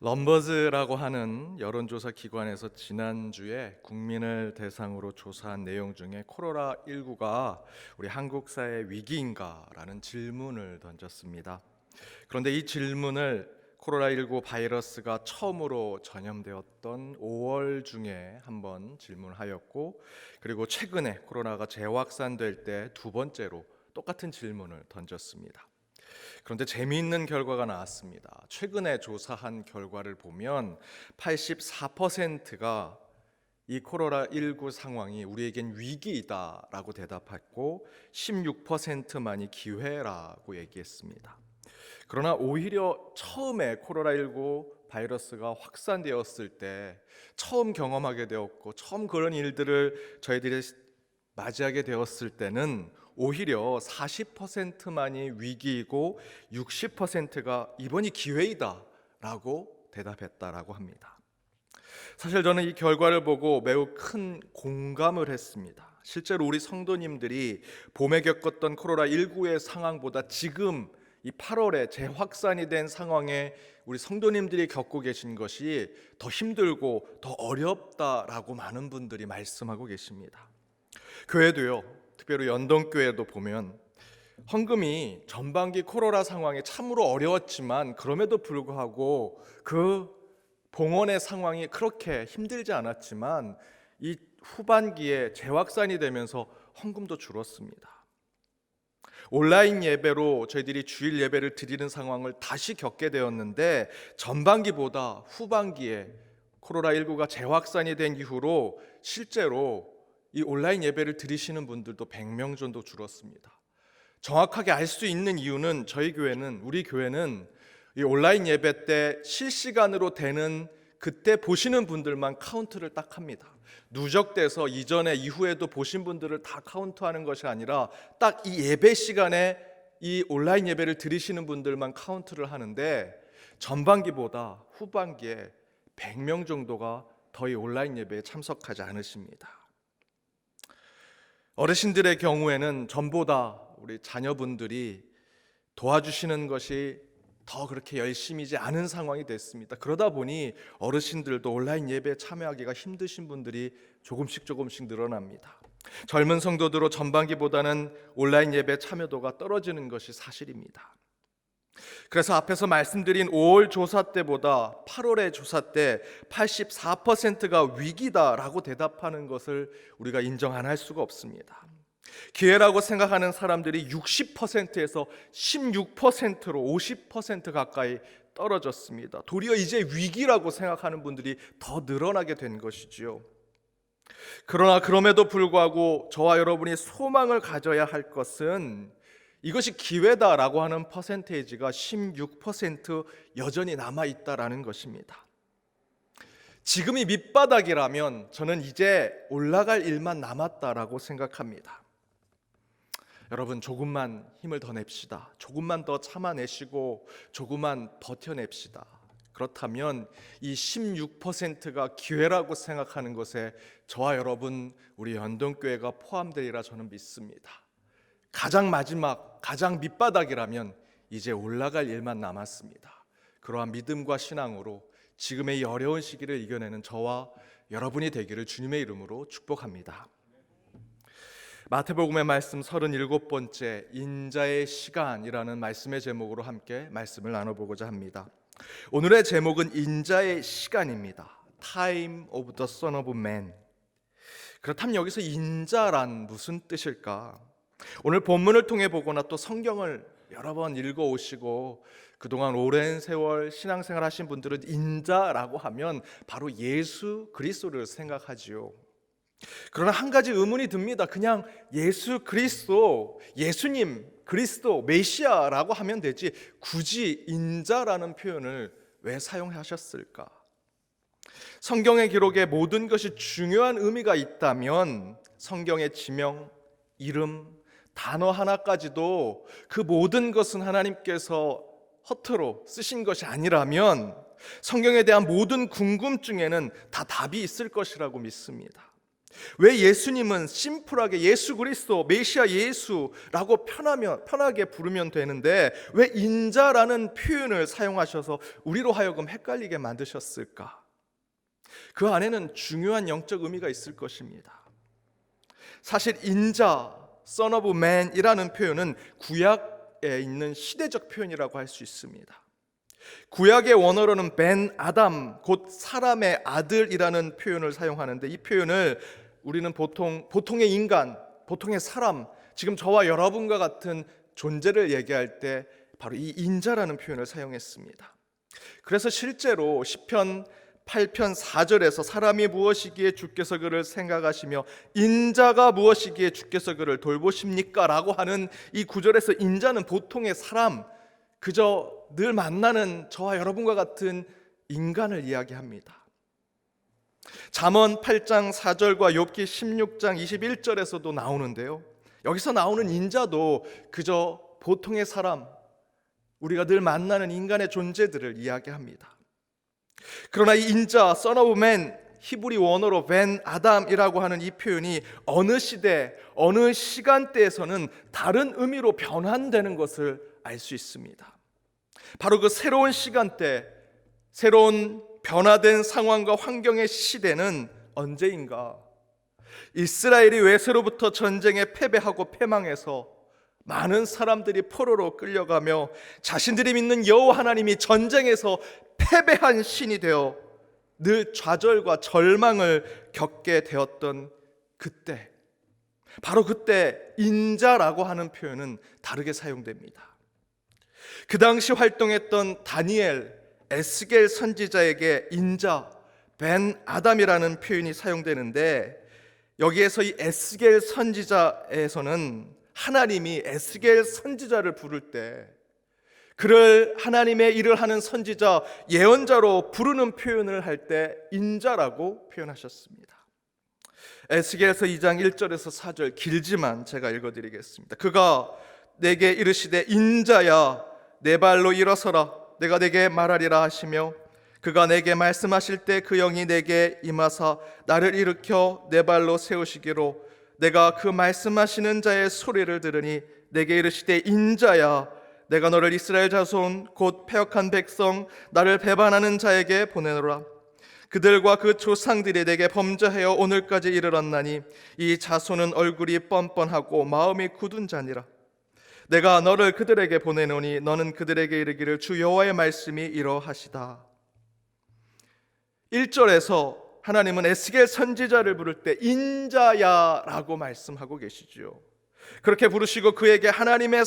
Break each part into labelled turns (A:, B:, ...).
A: 럼버즈라고 하는 여론조사 기관에서 지난주에 국민을 대상으로 조사한 내용 중에 코로나19가 우리 한국 사회 위기인가라는 질문을 던졌습니다. 그런데 이 질문을 코로나19 바이러스가 처음으로 전염되었던 5월 중에 한번 질문하였고, 그리고 최근에 코로나가 재확산될 때 두 번째로 똑같은 질문을 던졌습니다. 그런데 재미있는 결과가 나왔습니다. 최근에 조사한 결과를 보면 84%가 이 코로나19 상황이 우리에겐 위기이다라고 대답했고 16%만이 기회라고 얘기했습니다. 그러나 오히려 처음에 코로나19 바이러스가 확산되었을 때 처음 경험하게 되었고 처음 그런 일들을 저희들이 맞이하게 되었을 때는 오히려 40%만이 위기이고 60%가 이번이 기회이다라고 대답했다라고 합니다. 사실 저는 이 결과를 보고 매우 큰 공감을 했습니다. 실제로 우리 성도님들이 봄에 겪었던 코로나19의 상황보다 지금 이 8월에 재확산이 된 상황에 우리 성도님들이 겪고 계신 것이 더 힘들고 더 어렵다라고 많은 분들이 말씀하고 계십니다. 교회도요, 특별히 연동교회도 보면 헌금이 전반기 코로나 상황에 참으로 어려웠지만 그럼에도 불구하고 그 봉헌의 상황이 그렇게 힘들지 않았지만 이 후반기에 재확산이 되면서 헌금도 줄었습니다. 온라인 예배로 저희들이 주일 예배를 드리는 상황을 다시 겪게 되었는데 전반기보다 후반기에 코로나19가 재확산이 된 이후로 실제로 이 온라인 예배를 드리시는 분들도 100명 정도 줄었습니다. 정확하게 알 수 있는 이유는 우리 교회는 이 온라인 예배 때 실시간으로 되는 그때 보시는 분들만 카운트를 딱 합니다. 누적돼서 이전에 이후에도 보신 분들을 다 카운트하는 것이 아니라 딱 이 예배 시간에 이 온라인 예배를 드리시는 분들만 카운트를 하는데 전반기보다 후반기에 100명 정도가 더 이 온라인 예배에 참석하지 않으십니다. 어르신들의 경우에는 전보다 우리 자녀분들이 도와주시는 것이 더 그렇게 열심이지 않은 상황이 됐습니다. 그러다 보니 어르신들도 온라인 예배에 참여하기가 힘드신 분들이 조금씩 늘어납니다. 젊은 성도들로 전반기보다는 온라인 예배 참여도가 떨어지는 것이 사실입니다. 그래서 앞에서 말씀드린 5월 조사 때보다 8월의 조사 때 84%가 위기다라고 대답하는 것을 우리가 인정 안 할 수가 없습니다. 기회라고 생각하는 사람들이 60%에서 16%로 50% 가까이 떨어졌습니다. 도리어 이제 위기라고 생각하는 분들이 더 늘어나게 된 것이지요. 그러나 그럼에도 불구하고 저와 여러분이 소망을 가져야 할 것은 이것이 기회다라고 하는 퍼센테이지가 16% 여전히 남아있다라는 것입니다. 지금이 밑바닥이라면 저는 이제 올라갈 일만 남았다라고 생각합니다. 여러분, 조금만 힘을 더 냅시다. 조금만 더 참아내시고 조금만 버텨냅시다. 그렇다면 이 16%가 기회라고 생각하는 것에 저와 여러분, 우리 연동교회가 포함되리라 저는 믿습니다. 가장 마지막, 가장 밑바닥이라면 이제 올라갈 일만 남았습니다. 그러한 믿음과 신앙으로 지금의 이 어려운 시기를 이겨내는 저와 여러분이 되기를 주님의 이름으로 축복합니다. 마태복음의 말씀 37번째 인자의 시간이라는 말씀의 제목으로 함께 말씀을 나눠보고자 합니다. 오늘의 제목은 인자의 시간입니다. Time of the Son of Man. 그렇다면 여기서 인자란 무슨 뜻일까? 오늘 본문을 통해 보거나 또 성경을 여러 번 읽어오시고 그동안 오랜 세월 신앙생활 하신 분들은 인자라고 하면 바로 예수 그리스도를 생각하지요. 그러나 한 가지 의문이 듭니다. 그냥 예수 그리스도, 예수님, 그리스도, 메시아라고 하면 되지 굳이 인자라는 표현을 왜 사용하셨을까? 성경의 기록에 모든 것이 중요한 의미가 있다면 성경의 지명, 이름, 단어 하나까지도 그 모든 것은 하나님께서 허투루 쓰신 것이 아니라면 성경에 대한 모든 궁금증에는 다 답이 있을 것이라고 믿습니다. 왜 예수님은 심플하게 예수 그리스도, 메시아 예수라고 편하게 부르면 되는데 왜 인자라는 표현을 사용하셔서 우리로 하여금 헷갈리게 만드셨을까? 그 안에는 중요한 영적 의미가 있을 것입니다. 사실 인자, Son of Man이라는 표현은 구약에 있는 시대적 표현이라고 할 수 있습니다. 구약의 원어로는 벤 아담, 곧 사람의 아들이라는 표현을 사용하는데 이 표현을 우리는 보통의 인간, 보통의 사람, 지금 저와 여러분과 같은 존재를 얘기할 때 바로 이 인자라는 표현을 사용했습니다. 그래서 실제로 시편 8편 4절에서 사람이 무엇이기에 주께서 그를 생각하시며 인자가 무엇이기에 주께서 그를 돌보십니까? 라고 하는 이 구절에서 인자는 보통의 사람, 그저 늘 만나는 저와 여러분과 같은 인간을 이야기합니다. 잠언 8장 4절과 욥기 16장 21절에서도 나오는데요, 여기서 나오는 인자도 그저 보통의 사람, 우리가 늘 만나는 인간의 존재들을 이야기합니다. 그러나 이 인자, Son of Man, 히브리 원어로 벤 아담이라고 하는 이 표현이 어느 시대, 어느 시간대에서는 다른 의미로 변환되는 것을 알 수 있습니다. 바로 그 새로운 시간대, 새로운 변화된 상황과 환경의 시대는 언제인가? 이스라엘이 외세로부터 전쟁에 패배하고 패망해서 많은 사람들이 포로로 끌려가며 자신들이 믿는 여호와 하나님이 전쟁에서 패배한 신이 되어 늘 좌절과 절망을 겪게 되었던 그때, 바로 그때 인자라고 하는 표현은 다르게 사용됩니다. 그 당시 활동했던 다니엘, 에스겔 선지자에게 인자, 벤 아담이라는 표현이 사용되는데 여기에서 이 에스겔 선지자에서는 하나님이 에스겔 선지자를 부를 때 그를 하나님의 일을 하는 선지자, 예언자로 부르는 표현을 할 때 인자라고 표현하셨습니다. 에스겔서 2장 1절에서 4절 길지만 제가 읽어드리겠습니다. 그가 내게 이르시되 인자야 내 발로 일어서라 내가 내게 말하리라 하시며 그가 내게 말씀하실 때 그 영이 내게 임하사 나를 일으켜 내 발로 세우시기로 내가 그 말씀하시는 자의 소리를 들으니 내게 이르시되 인자야 내가 너를 이스라엘 자손 곧 패역한 백성 나를 배반하는 자에게 보내노라. 그들과 그 조상들이 내게 범죄하여 오늘까지 이르렀나니 이 자손은 얼굴이 뻔뻔하고 마음이 굳은 자니라. 내가 너를 그들에게 보내노니 너는 그들에게 이르기를 주 여호와의 말씀이 이러하시다. 1절에서 하나님은 에스겔 선지자를 부를 때 인자야라고 말씀하고 계시죠. 그렇게 부르시고 그에게 하나님의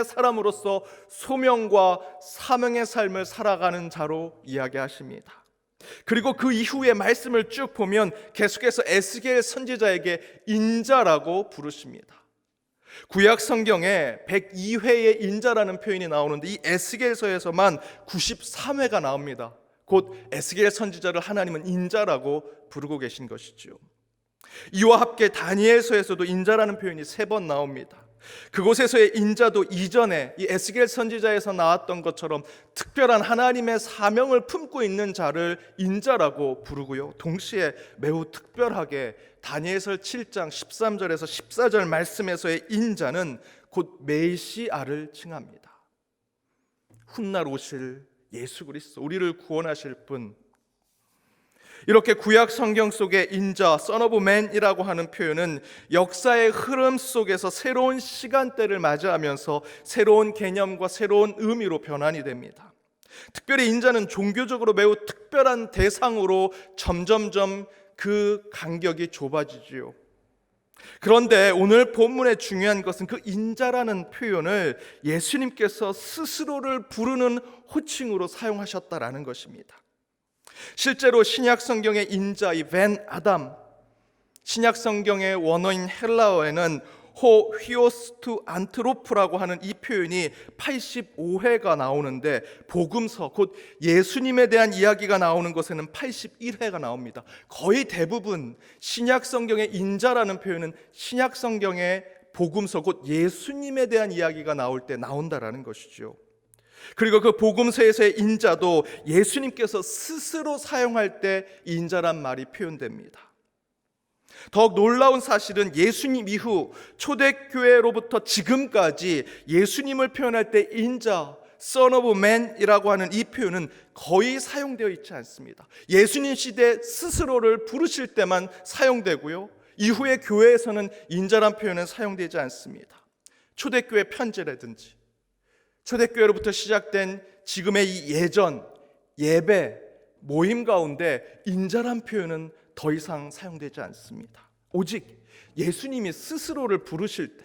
A: 사람으로서 소명과 사명의 삶을 살아가는 자로 이야기하십니다. 그리고 그 이후의 말씀을 쭉 보면 계속해서 에스겔 선지자에게 인자라고 부르십니다. 구약 성경에 102회의 인자라는 표현이 나오는데 이 에스겔서에서만 93회가 나옵니다. 곧 에스겔 선지자를 하나님은 인자라고 부르고 계신 것이죠. 이와 함께 다니엘서에서도 인자라는 표현이 3번 나옵니다. 그곳에서의 인자도 이전에 이 에스겔 선지자에서 나왔던 것처럼 특별한 하나님의 사명을 품고 있는 자를 인자라고 부르고요, 동시에 매우 특별하게 다니엘서 7장 13절에서 14절 말씀에서의 인자는 곧 메시아를 칭합니다. 훗날 오실 예수 그리스도, 우리를 구원하실 분. 이렇게 구약 성경 속의 인자, Son of Man이라고 하는 표현은 역사의 흐름 속에서 새로운 시간대를 맞이하면서 새로운 개념과 새로운 의미로 변환이 됩니다. 특별히 인자는 종교적으로 매우 특별한 대상으로 점점점 그 간격이 좁아지지요. 그런데 오늘 본문의 중요한 것은 그 인자라는 표현을 예수님께서 스스로를 부르는 호칭으로 사용하셨다라는 것입니다. 실제로 신약 성경의 인자, 이 벤 아담, 신약 성경의 원어인 헬라어에는 호 휘오스투 안트로프라고 하는 이 표현이 85회가 나오는데 복음서, 곧 예수님에 대한 이야기가 나오는 것에는 81회가 나옵니다. 거의 대부분 신약 성경의 인자라는 표현은 신약 성경의 복음서, 곧 예수님에 대한 이야기가 나올 때 나온다라는 것이죠. 그리고 그 복음서에서의 인자도 예수님께서 스스로 사용할 때 인자란 말이 표현됩니다. 더욱 놀라운 사실은 예수님 이후 초대교회로부터 지금까지 예수님을 표현할 때 인자, Son of Man이라고 하는 이 표현은 거의 사용되어 있지 않습니다. 예수님 시대 스스로를 부르실 때만 사용되고요, 이후에 교회에서는 인자란 표현은 사용되지 않습니다. 초대교회 편지라든지 초대교회로부터 시작된 지금의 이 예전, 예배, 모임 가운데 인자란 표현은 더 이상 사용되지 않습니다. 오직 예수님이 스스로를 부르실 때,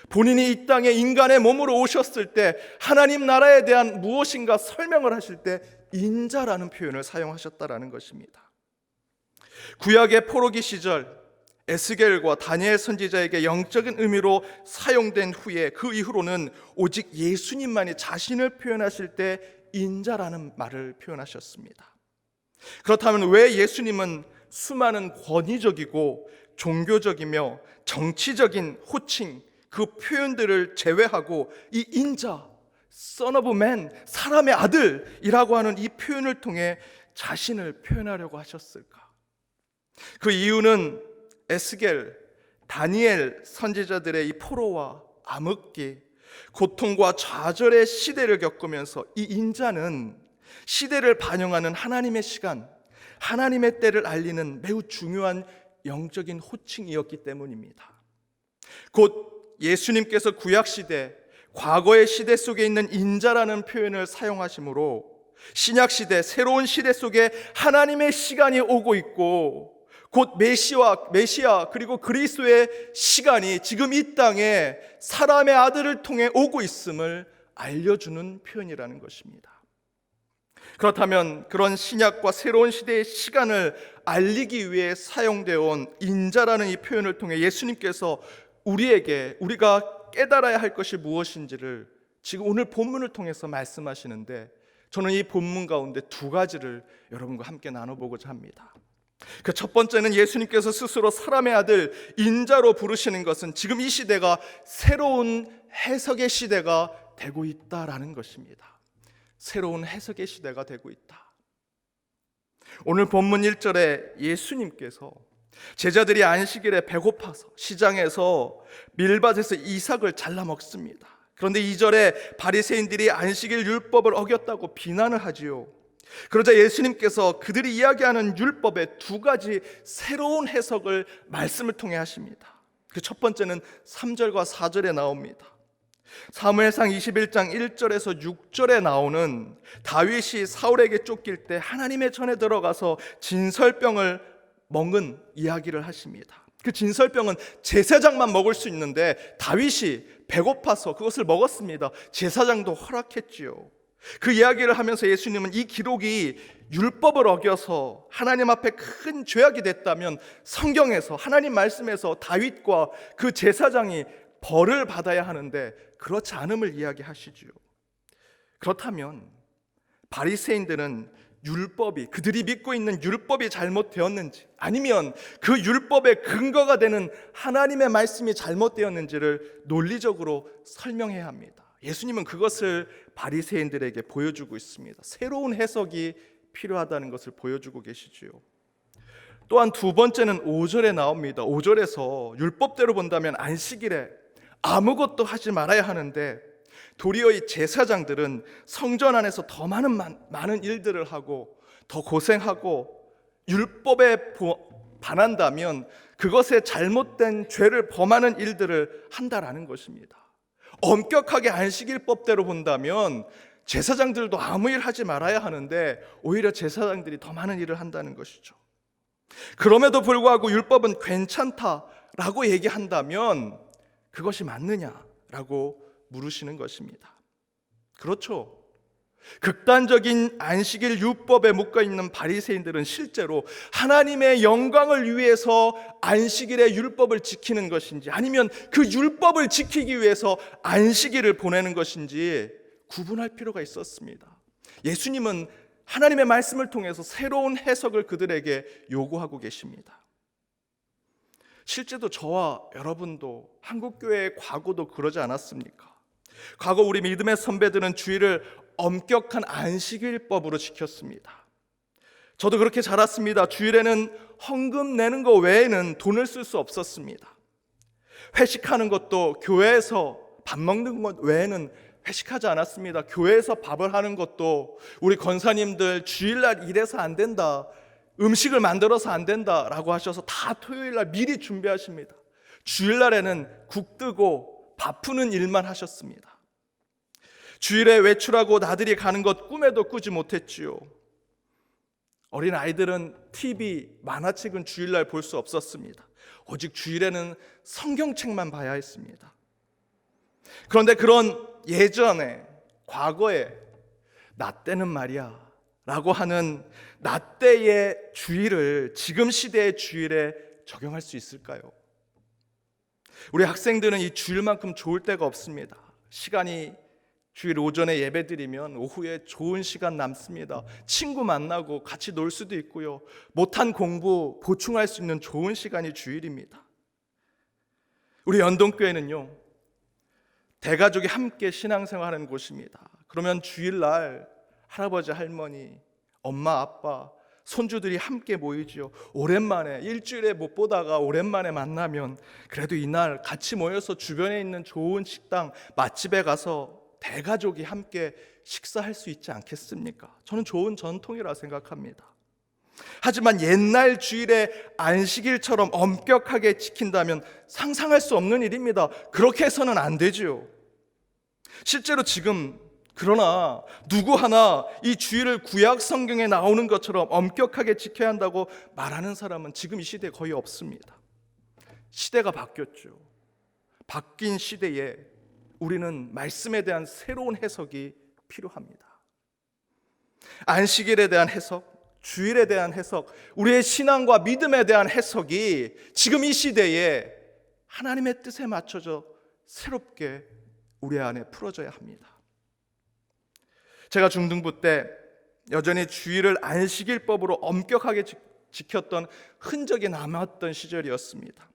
A: 본인이 이 땅에 인간의 몸으로 오셨을 때 하나님 나라에 대한 무엇인가 설명을 하실 때 인자라는 표현을 사용하셨다라는 것입니다. 구약의 포로기 시절 에스겔과 다니엘 선지자에게 영적인 의미로 사용된 후에 그 이후로는 오직 예수님만이 자신을 표현하실 때 인자라는 말을 표현하셨습니다. 그렇다면 왜 예수님은 수많은 권위적이고 종교적이며 정치적인 호칭, 그 표현들을 제외하고 이 인자, Son of Man, 사람의 아들이라고 하는 이 표현을 통해 자신을 표현하려고 하셨을까? 그 이유는 에스겔, 다니엘 선지자들의 이 포로와 암흑기, 고통과 좌절의 시대를 겪으면서 이 인자는 시대를 반영하는 하나님의 시간, 하나님의 때를 알리는 매우 중요한 영적인 호칭이었기 때문입니다. 곧 예수님께서 구약시대, 과거의 시대 속에 있는 인자라는 표현을 사용하심으로 신약시대, 새로운 시대 속에 하나님의 시간이 오고 있고 곧 메시아 그리고 그리스도의 시간이 지금 이 땅에 사람의 아들을 통해 오고 있음을 알려주는 표현이라는 것입니다. 그렇다면 그런 신약과 새로운 시대의 시간을 알리기 위해 사용되어 온 인자라는 이 표현을 통해 예수님께서 우리가 깨달아야 할 것이 무엇인지를 지금 오늘 본문을 통해서 말씀하시는데, 저는 이 본문 가운데 두 가지를 여러분과 함께 나눠보고자 합니다. 그 첫 번째는 예수님께서 스스로 사람의 아들 인자로 부르시는 것은 지금 이 시대가 새로운 해석의 시대가 되고 있다라는 것입니다. 새로운 해석의 시대가 되고 있다. 오늘 본문 1절에 예수님께서 제자들이 안식일에 배고파서 시장에서 밀밭에서 이삭을 잘라 먹습니다. 그런데 2절에 바리새인들이 안식일 율법을 어겼다고 비난을 하지요. 그러자 예수님께서 그들이 이야기하는 율법의 두 가지 새로운 해석을 말씀을 통해 하십니다. 그 첫 번째는 3절과 4절에 나옵니다. 사무엘상 21장 1절에서 6절에 나오는 다윗이 사울에게 쫓길 때 하나님의 전에 들어가서 진설병을 먹은 이야기를 하십니다. 그 진설병은 제사장만 먹을 수 있는데 다윗이 배고파서 그것을 먹었습니다. 제사장도 허락했지요. 그 이야기를 하면서 예수님은 이 기록이 율법을 어겨서 하나님 앞에 큰 죄악이 됐다면 성경에서, 하나님 말씀에서 다윗과 그 제사장이 벌을 받아야 하는데 그렇지 않음을 이야기하시지요. 그렇다면 바리새인들은 그들이 믿고 있는 율법이 잘못되었는지, 아니면 그 율법의 근거가 되는 하나님의 말씀이 잘못되었는지를 논리적으로 설명해야 합니다. 예수님은 그것을 바리새인들에게 보여주고 있습니다. 새로운 해석이 필요하다는 것을 보여주고 계시지요. 또한 두 번째는 5절에 나옵니다. 5절에서 율법대로 본다면 안식일에 아무것도 하지 말아야 하는데 도리어 이 제사장들은 성전 안에서 더 많은 일들을 하고 더 고생하고 율법에 반한다면 그것에 잘못된 죄를 범하는 일들을 한다라는 것입니다. 엄격하게 안식일법대로 본다면 제사장들도 아무 일 하지 말아야 하는데 오히려 제사장들이 더 많은 일을 한다는 것이죠. 그럼에도 불구하고 율법은 괜찮다라고 얘기한다면 그것이 맞느냐라고 물으시는 것입니다. 그렇죠. 극단적인 안식일 율법에 묶어있는 바리새인들은 실제로 하나님의 영광을 위해서 안식일의 율법을 지키는 것인지, 아니면 그 율법을 지키기 위해서 안식일을 보내는 것인지 구분할 필요가 있었습니다. 예수님은 하나님의 말씀을 통해서 새로운 해석을 그들에게 요구하고 계십니다. 실제로 저와 여러분도 한국교회의 과거도 그러지 않았습니까? 과거 우리 믿음의 선배들은 주일을 엄격한 안식일법으로 지켰습니다. 저도 그렇게 자랐습니다. 주일에는 헌금 내는 거 외에는 돈을 쓸 수 없었습니다. 회식하는 것도 교회에서 밥 먹는 것 외에는 회식하지 않았습니다. 교회에서 밥을 하는 것도 우리 권사님들 주일날 일해서 안 된다, 음식을 만들어서 안 된다라고 하셔서 다 토요일날 미리 준비하십니다. 주일날에는 국 뜨고 밥 푸는 일만 하셨습니다. 주일에 외출하고 나들이 가는 것 꿈에도 꾸지 못했지요. 어린 아이들은 TV, 만화책은 주일날 볼 수 없었습니다. 오직 주일에는 성경책만 봐야 했습니다. 그런데 그런 예전에, 과거에 나 때는 말이야 라고 하는 나 때의 주일을 지금 시대의 주일에 적용할 수 있을까요? 우리 학생들은 이 주일만큼 좋을 때가 없습니다. 시간이 주일 오전에 예배 드리면 오후에 좋은 시간 남습니다. 친구 만나고 같이 놀 수도 있고요. 못한 공부 보충할 수 있는 좋은 시간이 주일입니다. 우리 연동교회는요, 대가족이 함께 신앙생활하는 곳입니다. 그러면 주일날 할아버지, 할머니, 엄마, 아빠, 손주들이 함께 모이죠. 오랜만에, 일주일에 못 보다가 오랜만에 만나면 그래도 이날 같이 모여서 주변에 있는 좋은 식당, 맛집에 가서 대가족이 함께 식사할 수 있지 않겠습니까? 저는 좋은 전통이라 생각합니다. 하지만 옛날 주일에 안식일처럼 엄격하게 지킨다면 상상할 수 없는 일입니다. 그렇게 해서는 안 되지요. 실제로 지금 그러나 누구 하나 이 주일을 구약 성경에 나오는 것처럼 엄격하게 지켜야 한다고 말하는 사람은 지금 이 시대에 거의 없습니다. 시대가 바뀌었죠. 바뀐 시대에 우리는 말씀에 대한 새로운 해석이 필요합니다. 안식일에 대한 해석, 주일에 대한 해석, 우리의 신앙과 믿음에 대한 해석이 지금 이 시대에 하나님의 뜻에 맞춰져 새롭게 우리 안에 풀어져야 합니다. 제가 중등부 때 여전히 주일을 안식일법으로 엄격하게 지켰던 흔적이 남았던 시절이었습니다.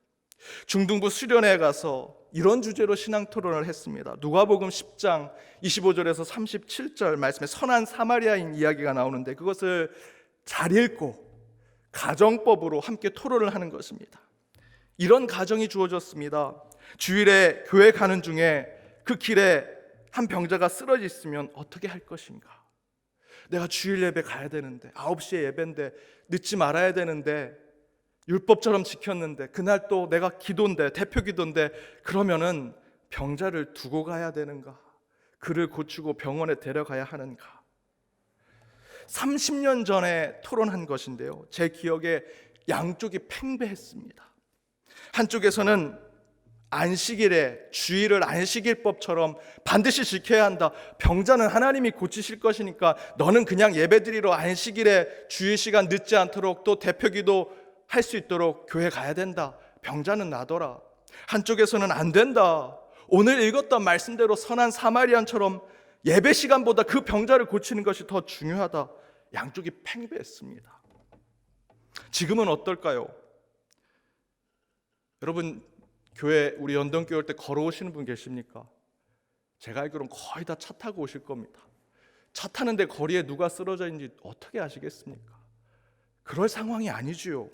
A: 중등부 수련회에 가서 이런 주제로 신앙 토론을 했습니다. 누가복음 10장 25절에서 37절 말씀에 선한 사마리아인 이야기가 나오는데 그것을 잘 읽고 가정법으로 함께 토론을 하는 것입니다. 이런 가정이 주어졌습니다. 주일에 교회 가는 중에 그 길에 한 병자가 쓰러져 있으면 어떻게 할 것인가? 내가 주일 예배 가야 되는데 9시에 예배인데 늦지 말아야 되는데 율법처럼 지켰는데 그날 또 내가 기도인데 대표 기도인데 그러면은 병자를 두고 가야 되는가? 그를 고치고 병원에 데려가야 하는가? 30년 전에 토론한 것인데요, 제 기억에 양쪽이 팽배했습니다. 한쪽에서는 안식일에 주일을 안식일법처럼 반드시 지켜야 한다. 병자는 하나님이 고치실 것이니까 너는 그냥 예배드리러 안식일에 주일 시간 늦지 않도록 또 대표기도 할 수 있도록 교회 가야 된다. 병자는 놔둬라. 한쪽에서는 안 된다. 오늘 읽었던 말씀대로 선한 사마리안처럼 예배 시간보다 그 병자를 고치는 것이 더 중요하다. 양쪽이 팽배했습니다. 지금은 어떨까요? 여러분, 교회 우리 연동교회 올 때 걸어오시는 분 계십니까? 제가 알기로는 거의 다 차 타고 오실 겁니다. 차 타는데 거리에 누가 쓰러져 있는지 어떻게 아시겠습니까? 그럴 상황이 아니지요.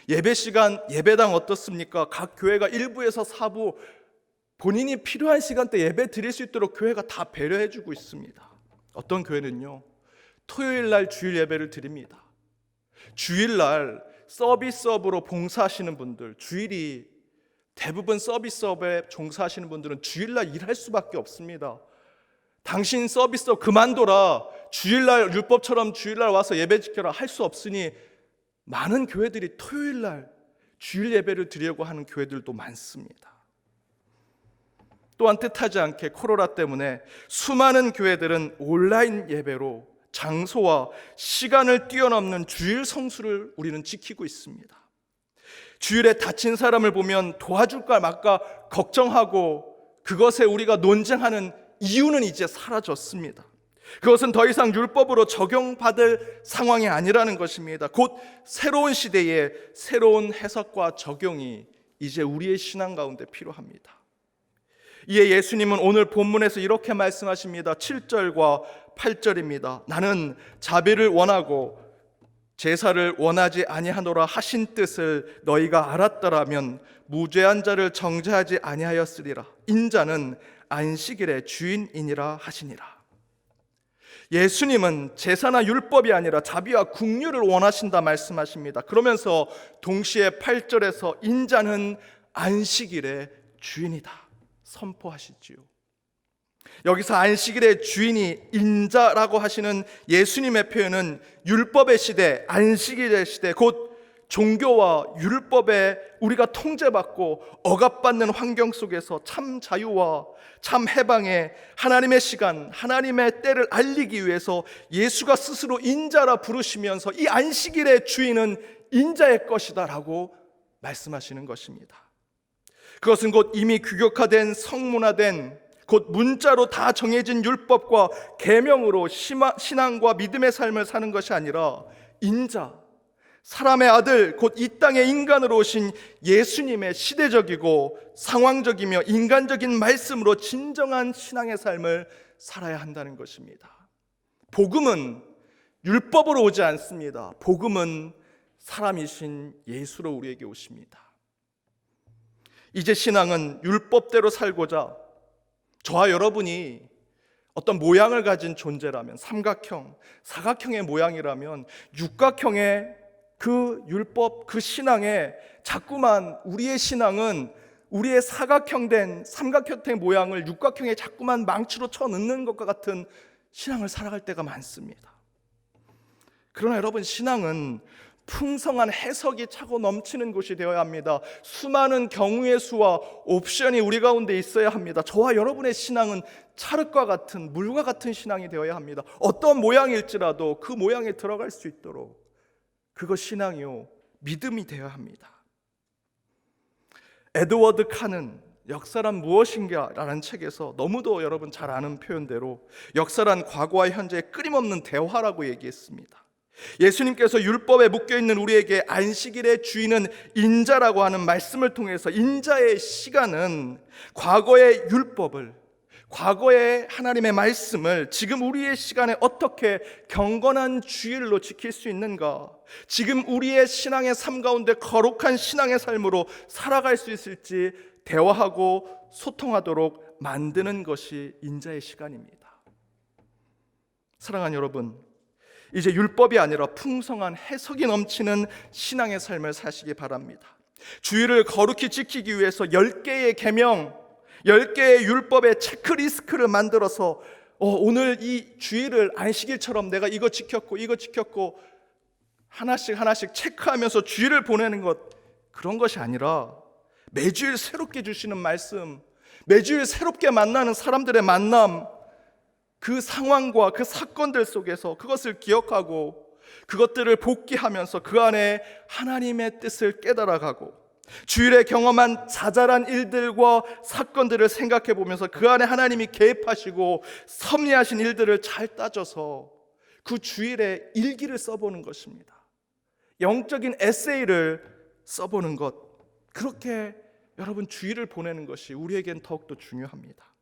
A: 예배 시간, 예배당 어떻습니까? 각 교회가 1부에서 4부 본인이 필요한 시간대 예배 드릴 수 있도록 교회가 다 배려해 주고 있습니다. 어떤 교회는요, 토요일날 주일 예배를 드립니다. 주일날 서비스업으로 봉사하시는 분들, 주일이 대부분 서비스업에 종사하시는 분들은 주일날 일할 수밖에 없습니다. 당신 서비스업 그만둬라, 주일날 율법처럼 주일날 와서 예배 지켜라 할 수 없으니 많은 교회들이 토요일날 주일 예배를 드리려고 하는 교회들도 많습니다. 또한 뜻하지 않게 코로나 때문에 수많은 교회들은 온라인 예배로 장소와 시간을 뛰어넘는 주일 성수를 우리는 지키고 있습니다. 주일에 다친 사람을 보면 도와줄까 말까 걱정하고 그것에 우리가 논쟁하는 이유는 이제 사라졌습니다. 그것은 더 이상 율법으로 적용받을 상황이 아니라는 것입니다. 곧 새로운 시대에 새로운 해석과 적용이 이제 우리의 신앙 가운데 필요합니다. 이에 예수님은 오늘 본문에서 이렇게 말씀하십니다. 7절과 8절입니다. 나는 자비를 원하고 제사를 원하지 아니하노라 하신 뜻을 너희가 알았더라면 무죄한 자를 정죄하지 아니하였으리라. 인자는 안식일의 주인이니라 하시니라. 예수님은 제사나 율법이 아니라 자비와 긍휼을 원하신다 말씀하십니다. 그러면서 동시에 8절에서 인자는 안식일의 주인이다 선포하시지요. 여기서 안식일의 주인이 인자라고 하시는 예수님의 표현은 율법의 시대, 안식일의 시대, 곧 종교와 율법에 우리가 통제받고 억압받는 환경 속에서 참 자유와 참 해방의 하나님의 시간, 하나님의 때를 알리기 위해서 예수가 스스로 인자라 부르시면서 이 안식일의 주인은 인자의 것이다 라고 말씀하시는 것입니다. 그것은 곧 이미 규격화된 성문화된 곧 문자로 다 정해진 율법과 계명으로 신앙과 믿음의 삶을 사는 것이 아니라 인자, 사람의 아들, 곧 이 땅의 인간으로 오신 예수님의 시대적이고 상황적이며 인간적인 말씀으로 진정한 신앙의 삶을 살아야 한다는 것입니다. 복음은 율법으로 오지 않습니다. 복음은 사람이신 예수로 우리에게 오십니다. 이제 신앙은 율법대로 살고자 저와 여러분이 어떤 모양을 가진 존재라면 삼각형, 사각형의 모양이라면 육각형의 그 율법, 그 신앙에 자꾸만 우리의 신앙은 우리의 사각형된 삼각형의 모양을 육각형에 자꾸만 망치로 쳐 넣는 것과 같은 신앙을 살아갈 때가 많습니다. 그러나 여러분, 신앙은 풍성한 해석이 차고 넘치는 곳이 되어야 합니다. 수많은 경우의 수와 옵션이 우리 가운데 있어야 합니다. 저와 여러분의 신앙은 찰흙과 같은 물과 같은 신앙이 되어야 합니다. 어떤 모양일지라도 그 모양에 들어갈 수 있도록 그것 신앙이요 믿음이 되어야 합니다. 에드워드 칸은 역사란 무엇인가 라는 책에서 너무도 여러분 잘 아는 표현대로 역사란 과거와 현재의 끊임없는 대화라고 얘기했습니다. 예수님께서 율법에 묶여있는 우리에게 안식일의 주인은 인자라고 하는 말씀을 통해서 인자의 시간은 과거의 율법을, 과거의 하나님의 말씀을 지금 우리의 시간에 어떻게 경건한 주일로 지킬 수 있는가, 지금 우리의 신앙의 삶 가운데 거룩한 신앙의 삶으로 살아갈 수 있을지 대화하고 소통하도록 만드는 것이 인자의 시간입니다. 사랑하는 여러분, 이제 율법이 아니라 풍성한 해석이 넘치는 신앙의 삶을 사시기 바랍니다. 주일을 거룩히 지키기 위해서 10개의 계명, 10개의 율법의 체크리스트를 만들어서 오늘 이 주일을 안식일처럼 내가 이거 지켰고 하나씩 체크하면서 주일을 보내는 것, 그런 것이 아니라 매주일 새롭게 주시는 말씀, 매주일 새롭게 만나는 사람들의 만남, 그 상황과 그 사건들 속에서 그것을 기억하고 그것들을 복기하면서 그 안에 하나님의 뜻을 깨달아가고 주일에 경험한 자잘한 일들과 사건들을 생각해 보면서 그 안에 하나님이 개입하시고 섭리하신 일들을 잘 따져서 그 주일에 일기를 써보는 것입니다. 영적인 에세이를 써보는 것, 그렇게 여러분 주일을 보내는 것이 우리에겐 더욱더 중요합니다.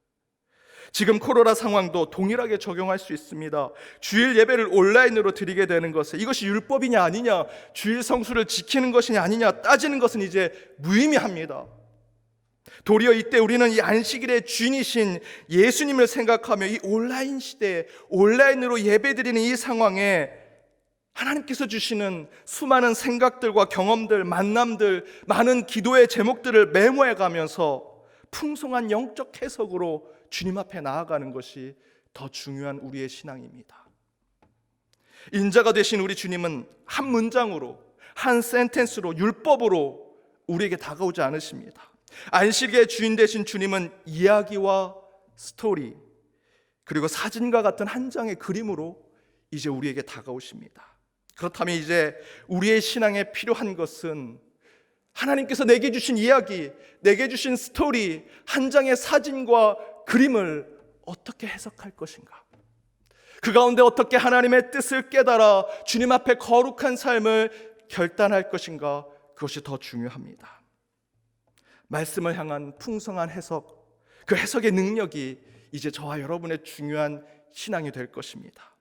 A: 지금 코로나 상황도 동일하게 적용할 수 있습니다. 주일 예배를 온라인으로 드리게 되는 것에 이것이 율법이냐 아니냐, 주일 성수를 지키는 것이냐 아니냐 따지는 것은 이제 무의미합니다. 도리어 이때 우리는 이 안식일의 주인이신 예수님을 생각하며 이 온라인 시대에 온라인으로 예배드리는 이 상황에 하나님께서 주시는 수많은 생각들과 경험들, 만남들, 많은 기도의 제목들을 메모해 가면서 풍성한 영적 해석으로 주님 앞에 나아가는 것이 더 중요한 우리의 신앙입니다. 인자가 되신 우리 주님은 한 문장으로, 한 센텐스로, 율법으로 우리에게 다가오지 않으십니다. 안식의 주인 되신 주님은 이야기와 스토리, 그리고 사진과 같은 한 장의 그림으로 이제 우리에게 다가오십니다. 그렇다면 이제 우리의 신앙에 필요한 것은 하나님께서 내게 주신 이야기, 내게 주신 스토리, 한 장의 사진과 그림을 어떻게 해석할 것인가, 그 가운데 어떻게 하나님의 뜻을 깨달아 주님 앞에 거룩한 삶을 결단할 것인가, 그것이 더 중요합니다. 말씀을 향한 풍성한 해석, 그 해석의 능력이 이제 저와 여러분의 중요한 신앙이 될 것입니다.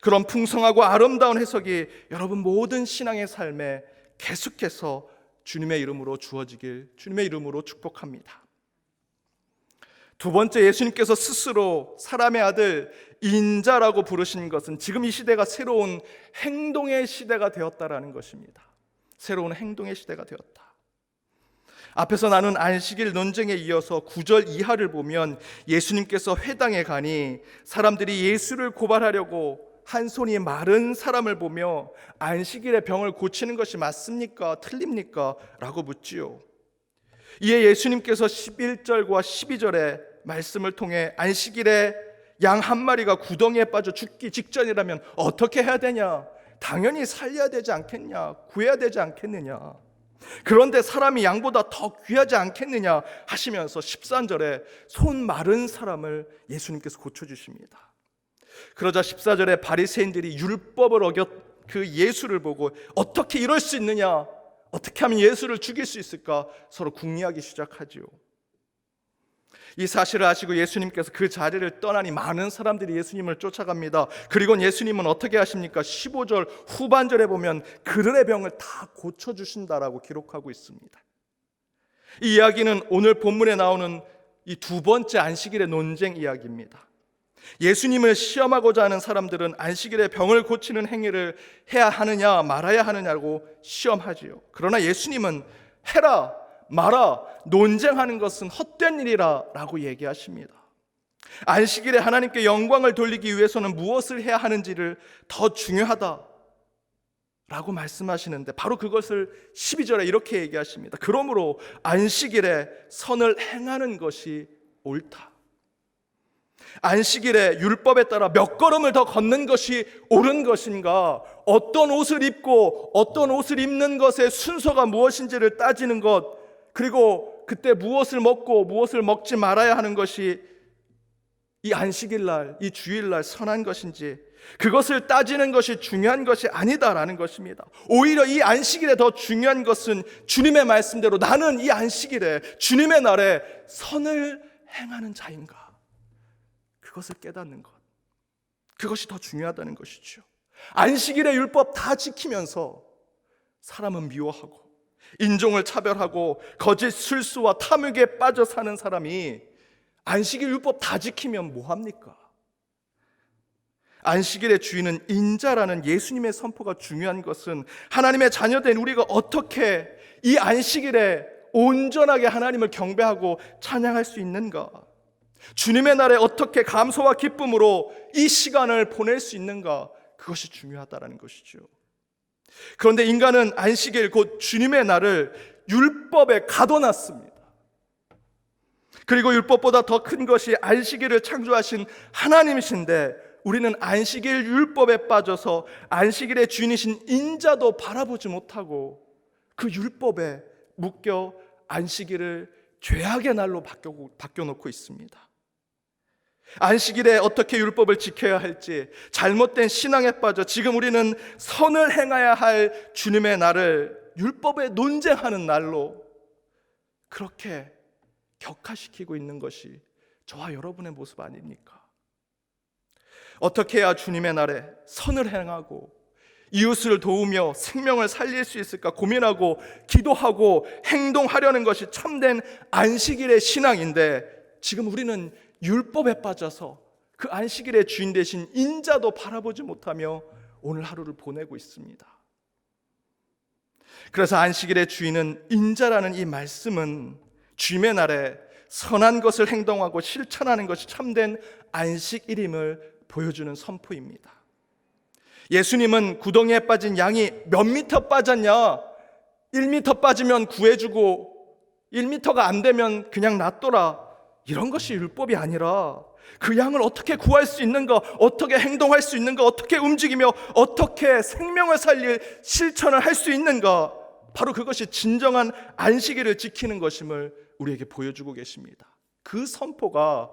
A: 그런 풍성하고 아름다운 해석이 여러분 모든 신앙의 삶에 계속해서 주님의 이름으로 주어지길 주님의 이름으로 축복합니다. 두 번째, 예수님께서 스스로 사람의 아들 인자라고 부르신 것은 지금 이 시대가 새로운 행동의 시대가 되었다라는 것입니다. 새로운 행동의 시대가 되었다. 앞에서 나눈 안식일 논쟁에 이어서 9절 이하를 보면 예수님께서 회당에 가니 사람들이 예수를 고발하려고 한 손이 마른 사람을 보며 안식일에 병을 고치는 것이 맞습니까? 틀립니까? 라고 묻지요. 이에 예수님께서 11절과 12절의 말씀을 통해 안식일에 양 한 마리가 구덩이에 빠져 죽기 직전이라면 어떻게 해야 되냐? 당연히 살려야 되지 않겠냐? 구해야 되지 않겠느냐? 그런데 사람이 양보다 더 귀하지 않겠느냐? 하시면서 13절에 손 마른 사람을 예수님께서 고쳐주십니다. 그러자 14절에 바리새인들이 율법을 어겼 그 예수를 보고 어떻게 이럴 수 있느냐? 어떻게 하면 예수를 죽일 수 있을까? 서로 궁리하기 시작하지요. 이 사실을 아시고 예수님께서 그 자리를 떠나니 많은 사람들이 예수님을 쫓아갑니다. 그리고 예수님은 어떻게 하십니까? 15절 후반절에 보면 그들의 병을 다 고쳐주신다라고 기록하고 있습니다. 이 이야기는 오늘 본문에 나오는 이 두 번째 안식일의 논쟁 이야기입니다. 예수님을 시험하고자 하는 사람들은 안식일에 병을 고치는 행위를 해야 하느냐 말아야 하느냐고 시험하지요. 그러나 예수님은 해라 마라 논쟁하는 것은 헛된 일이라 라고 얘기하십니다. 안식일에 하나님께 영광을 돌리기 위해서는 무엇을 해야 하는지를 더 중요하다 라고 말씀하시는데 바로 그것을 12절에 이렇게 얘기하십니다. 그러므로 안식일에 선을 행하는 것이 옳다. 안식일에 율법에 따라 몇 걸음을 더 걷는 것이 옳은 것인가? 어떤 옷을 입고 어떤 옷을 입는 것의 순서가 무엇인지를 따지는 것, 그리고 그때 무엇을 먹고 무엇을 먹지 말아야 하는 것이 이 안식일날, 이 주일날 선한 것인지 그것을 따지는 것이 중요한 것이 아니다라는 것입니다. 오히려 이 안식일에 더 중요한 것은 주님의 말씀대로 나는 이 안식일에 주님의 날에 선을 행하는 자인가? 그것을 깨닫는 것, 그것이 더 중요하다는 것이죠. 안식일의 율법 다 지키면서 사람은 미워하고 인종을 차별하고 거짓 술수와 탐욕에 빠져 사는 사람이 안식일 율법 다 지키면 뭐합니까? 안식일의 주인은 인자라는 예수님의 선포가 중요한 것은 하나님의 자녀된 우리가 어떻게 이 안식일에 온전하게 하나님을 경배하고 찬양할 수 있는가? 주님의 날에 어떻게 감사와 기쁨으로 이 시간을 보낼 수 있는가? 그것이 중요하다는 것이죠. 그런데 인간은 안식일 곧 주님의 날을 율법에 가둬놨습니다. 그리고 율법보다 더 큰 것이 안식일을 창조하신 하나님이신데 우리는 안식일 율법에 빠져서 안식일의 주인이신 인자도 바라보지 못하고 그 율법에 묶여 안식일을 죄악의 날로 바뀌어놓고 있습니다. 안식일에 어떻게 율법을 지켜야 할지 잘못된 신앙에 빠져 지금 우리는 선을 행해야 할 주님의 날을 율법에 논쟁하는 날로 그렇게 격화시키고 있는 것이 저와 여러분의 모습 아닙니까? 어떻게 해야 주님의 날에 선을 행하고 이웃을 도우며 생명을 살릴 수 있을까 고민하고 기도하고 행동하려는 것이 참된 안식일의 신앙인데 지금 우리는 율법에 빠져서 그 안식일의 주인 되신 인자도 바라보지 못하며 오늘 하루를 보내고 있습니다. 그래서 안식일의 주인은 인자라는 이 말씀은 주님의 날에 선한 것을 행동하고 실천하는 것이 참된 안식일임을 보여주는 선포입니다. 예수님은 구덩이에 빠진 양이 몇 미터 빠졌냐? 1미터 빠지면 구해주고 1미터가 안 되면 그냥 놔둬라, 이런 것이 율법이 아니라 그 양을 어떻게 구할 수 있는가, 어떻게 행동할 수 있는가, 어떻게 움직이며 어떻게 생명을 살릴 실천을 할 수 있는가, 바로 그것이 진정한 안식일을 지키는 것임을 우리에게 보여주고 계십니다. 그 선포가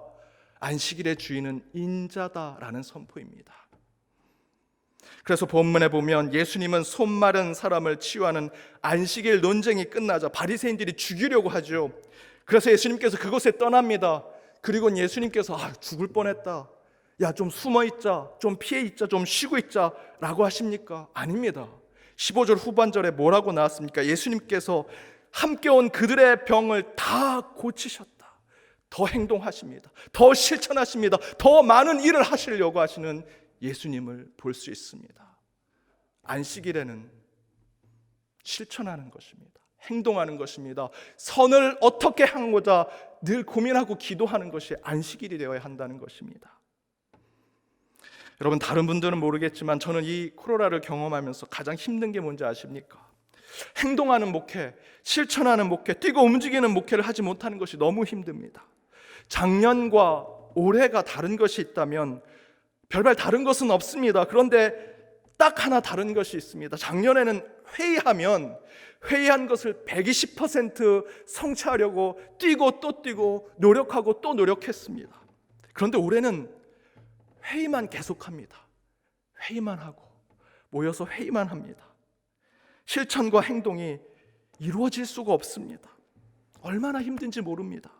A: 안식일의 주인은 인자다라는 선포입니다. 그래서 본문에 보면 예수님은 손 마른 사람을 치유하는 안식일 논쟁이 끝나자 바리새인들이 죽이려고 하죠. 그래서 예수님께서 그곳에 떠납니다. 그리고 예수님께서 죽을 뻔했다, 야, 좀 숨어 있자, 좀 피해 있자, 좀 쉬고 있자 라고 하십니까? 아닙니다. 15절 후반절에 뭐라고 나왔습니까? 예수님께서 함께 온 그들의 병을 다 고치셨다. 더 행동하십니다. 더 실천하십니다. 더 많은 일을 하시려고 하시는 예수님을 볼 수 있습니다. 안식일에는 실천하는 것입니다. 행동하는 것입니다. 선을 어떻게 하고자 늘 고민하고 기도하는 것이 안식일이 되어야 한다는 것입니다. 여러분, 다른 분들은 모르겠지만 저는 이 코로나를 경험하면서 가장 힘든 게 뭔지 아십니까? 행동하는 목회, 실천하는 목회, 뛰고 움직이는 목회를 하지 못하는 것이 너무 힘듭니다. 작년과 올해가 다른 것이 있다면 별발 다른 것은 없습니다. 그런데 딱 하나 다른 것이 있습니다. 작년에는 회의한 것을 120% 성취하려고 뛰고 또 뛰고 노력하고 또 노력했습니다. 그런데 올해는 회의만 계속합니다. 회의만 하고 모여서 회의만 합니다. 실천과 행동이 이루어질 수가 없습니다. 얼마나 힘든지 모릅니다.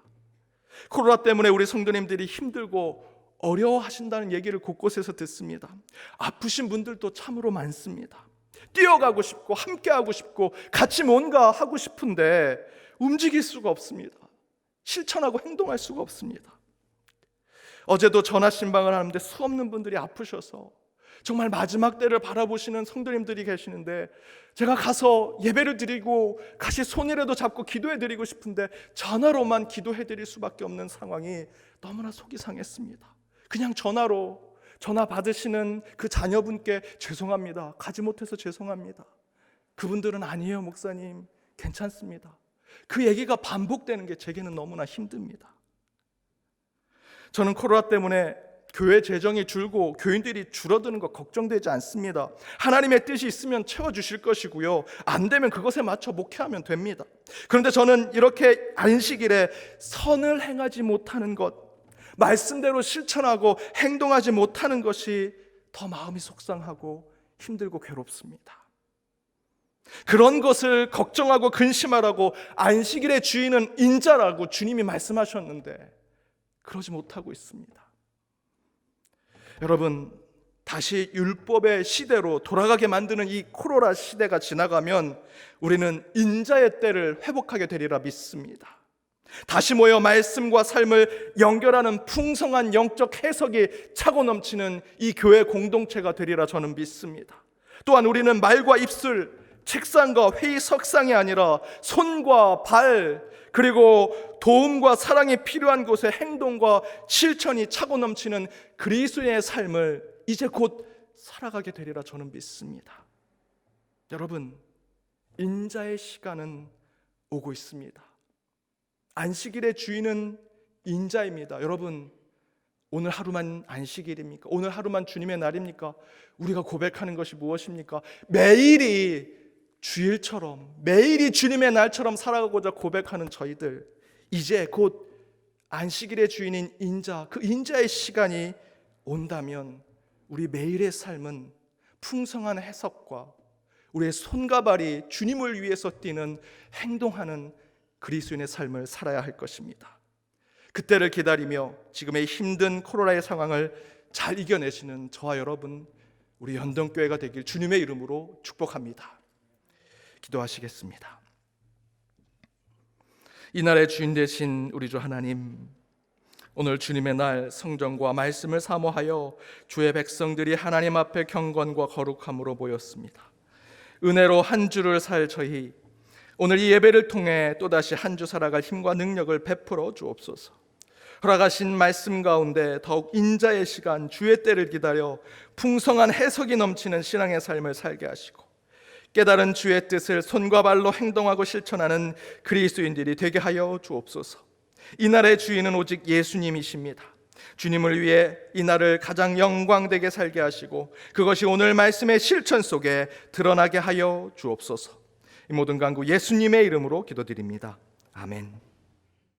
A: 코로나 때문에 우리 성도님들이 힘들고 어려워하신다는 얘기를 곳곳에서 듣습니다. 아프신 분들도 참으로 많습니다. 뛰어가고 싶고 함께하고 싶고 같이 뭔가 하고 싶은데 움직일 수가 없습니다. 실천하고 행동할 수가 없습니다. 어제도 전화 신방을 하는데 수없는 분들이 아프셔서 정말 마지막 때를 바라보시는 성도님들이 계시는데 제가 가서 예배를 드리고 같이 손이라도 잡고 기도해 드리고 싶은데 전화로만 기도해 드릴 수밖에 없는 상황이 너무나 속이 상했습니다. 그냥 전화로 전화 받으시는 그 자녀분께 죄송합니다. 가지 못해서 죄송합니다. 그분들은 아니에요, 목사님. 괜찮습니다. 그 얘기가 반복되는 게 제게는 너무나 힘듭니다. 저는 코로나 때문에 교회 재정이 줄고 교인들이 줄어드는 것 걱정되지 않습니다. 하나님의 뜻이 있으면 채워주실 것이고요. 안 되면 그것에 맞춰 목회하면 됩니다. 그런데 저는 이렇게 안식일에 선을 행하지 못하는 것, 말씀대로 실천하고 행동하지 못하는 것이 더 마음이 속상하고 힘들고 괴롭습니다. 그런 것을 걱정하고 근심하라고 안식일의 주인은 인자라고 주님이 말씀하셨는데 그러지 못하고 있습니다. 여러분, 다시 율법의 시대로 돌아가게 만드는 이 코로나 시대가 지나가면 우리는 인자의 때를 회복하게 되리라 믿습니다. 다시 모여 말씀과 삶을 연결하는 풍성한 영적 해석이 차고 넘치는 이 교회 공동체가 되리라 저는 믿습니다. 또한 우리는 말과 입술, 책상과 회의 석상이 아니라 손과 발, 그리고 도움과 사랑이 필요한 곳에 행동과 실천이 차고 넘치는 그리스도의 삶을 이제 곧 살아가게 되리라 저는 믿습니다. 여러분, 인자의 시간은 오고 있습니다. 안식일의 주인은 인자입니다. 여러분, 오늘 하루만 안식일입니까? 오늘 하루만 주님의 날입니까? 우리가 고백하는 것이 무엇입니까? 매일이 주일처럼, 매일이 주님의 날처럼 살아가고자 고백하는 저희들, 이제 곧 안식일의 주인인 인자, 그 인자의 시간이 온다면 우리 매일의 삶은 풍성한 해석과 우리의 손과 발이 주님을 위해서 뛰는 행동하는 그리스도인의 삶을 살아야 할 것입니다. 그때를 기다리며 지금의 힘든 코로나의 상황을 잘 이겨내시는 저와 여러분, 우리 연동교회가 되길 주님의 이름으로 축복합니다. 기도하시겠습니다. 이날의 주인 되신 우리 주 하나님, 오늘 주님의 날 성전과 말씀을 사모하여 주의 백성들이 하나님 앞에 경건과 거룩함으로 모였습니다. 은혜로 한 주를 살 저희, 오늘 이 예배를 통해 또다시 한 주 살아갈 힘과 능력을 베풀어 주옵소서. 허락하신 말씀 가운데 더욱 인자의 시간, 주의 때를 기다려 풍성한 해석이 넘치는 신앙의 삶을 살게 하시고 깨달은 주의 뜻을 손과 발로 행동하고 실천하는 그리스도인들이 되게 하여 주옵소서. 이날의 주인은 오직 예수님이십니다. 주님을 위해 이날을 가장 영광되게 살게 하시고 그것이 오늘 말씀의 실천 속에 드러나게 하여 주옵소서. 이 모든 간구 예수님의 이름으로 기도드립니다. 아멘.